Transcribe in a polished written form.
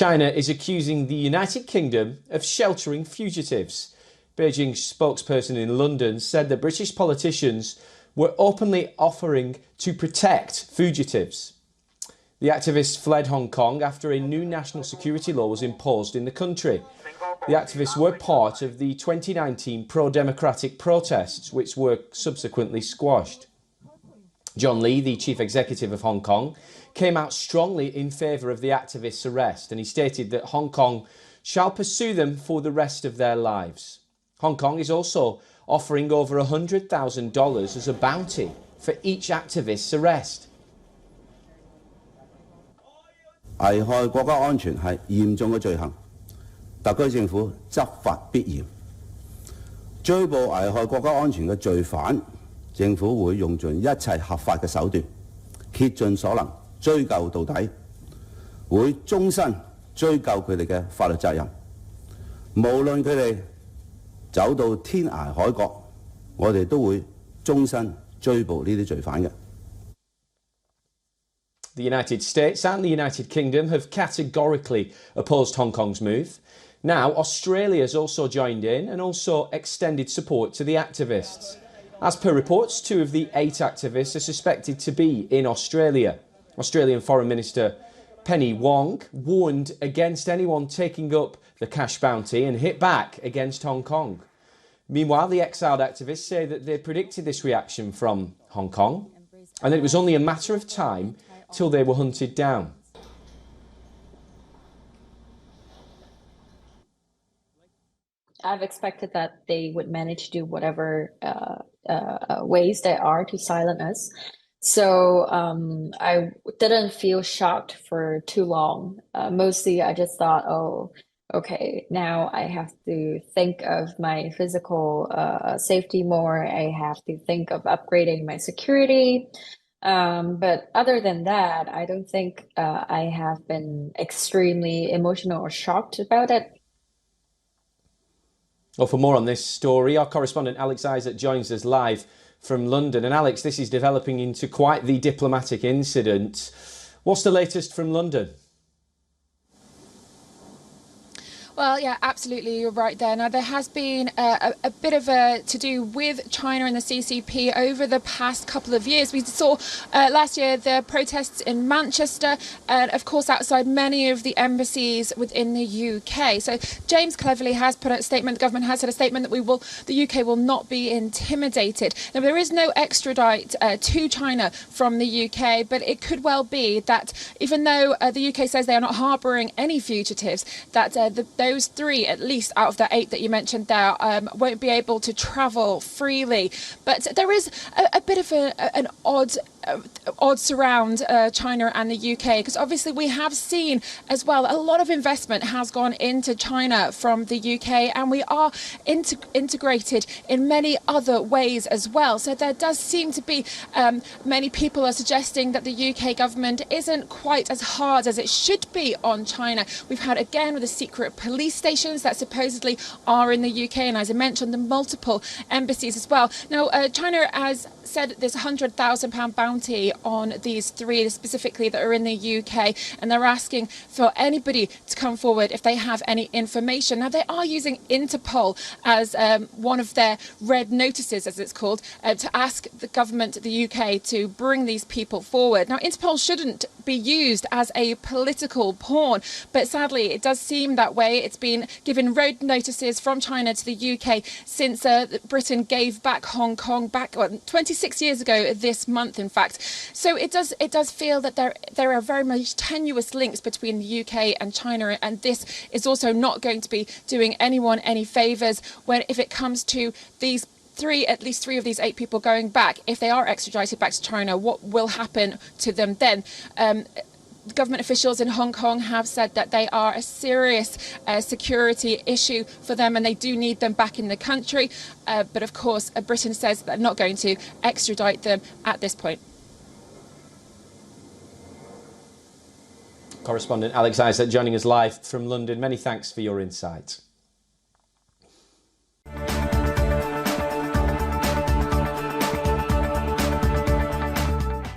China is accusing the United Kingdom of sheltering fugitives. Beijing's spokesperson in London said that British politicians were openly offering to protect fugitives. The activists fled Hong Kong after a new national security law was imposed in the country. The activists were part of the 2019 pro-democratic protests, which were subsequently squashed. John Lee, the chief executive of Hong Kong, came out strongly in favour of the activists' arrest, and he stated that Hong Kong shall pursue them for the rest of their lives. Hong Kong is also offering over $100,000 as a bounty for each activist's arrest. 危害國家安全係嚴重嘅罪行，特區政府執法必嚴，追捕危害國家安全嘅罪犯，政府會用盡一切合法嘅手段，竭盡所能追究到底，會終身追究佢哋嘅法律責任。無論佢哋走到天涯海角，我哋都會終身追捕呢啲罪犯嘅。 The United States and the United Kingdom have categorically opposed Hong Kong's move. Now, Australia has also joined in and also extended support to the activists. As per reports, 2 of the 8 activists are suspected to be in Australia. Australian Foreign Minister Penny Wong warned against anyone taking up the cash bounty and hit back against Hong Kong. Meanwhile, the exiled activists say that they predicted this reaction from Hong Kong and that it was only a matter of time till they were hunted down. I've expected that they would manage to do whatever ways there are to silence us. So I didn't feel shocked for too long. Mostly I just thought, oh, okay, now I have to think of my physical safety more. I have to think of upgrading my security. But other than that, I don't think I have been extremely emotional or shocked about it. Well, for more on this story, our correspondent Alex Isaac joins us live from London. And Alex, this is developing into quite the diplomatic incident. What's the latest from London? Well, yeah, absolutely. You're right there. Now, there has been a bit of a to-do with China and the CCP over the past couple of years. We saw last year the protests in Manchester and, of course, outside many of the embassies within the UK. So James Cleverly has put out a statement, the government has said a statement that the UK will not be intimidated. Now, there is no extradite to China from the UK, but it could well be that even though the UK says they are not harbouring any fugitives, that those 3, at least out of the 8 that you mentioned there, won't be able to travel freely. But there is a bit of an odds around China and the UK, because obviously we have seen as well a lot of investment has gone into China from the UK, and we are integrated in many other ways as well. So there does seem to be many people are suggesting that the UK government isn't quite as hard as it should be on China. We've had again with the secret police stations that supposedly are in the UK, and as I mentioned, the multiple embassies as well. Now, China has said there's £100,000 bounty on these 3 specifically that are in the UK, and they're asking for anybody to come forward if they have any information. Now, they are using Interpol as one of their red notices, as it's called, to ask the government, the UK, to bring these people forward. Now, Interpol shouldn't be used as a political pawn, but sadly it does seem that way. It's been given red notices from China to the UK since Britain gave back Hong Kong back 26 years ago this month, in fact. So it does feel that there are very much tenuous links between the UK and China, and this is also not going to be doing anyone any favours if it comes to these at least three of these 8 people going back. If they are extradited back to China, what will happen to them then? Government officials in Hong Kong have said that they are a serious security issue for them, and they do need them back in the country. But of course, Britain says they're not going to extradite them at this point. Correspondent Alex Isaac joining us live from London. Many thanks for your insight.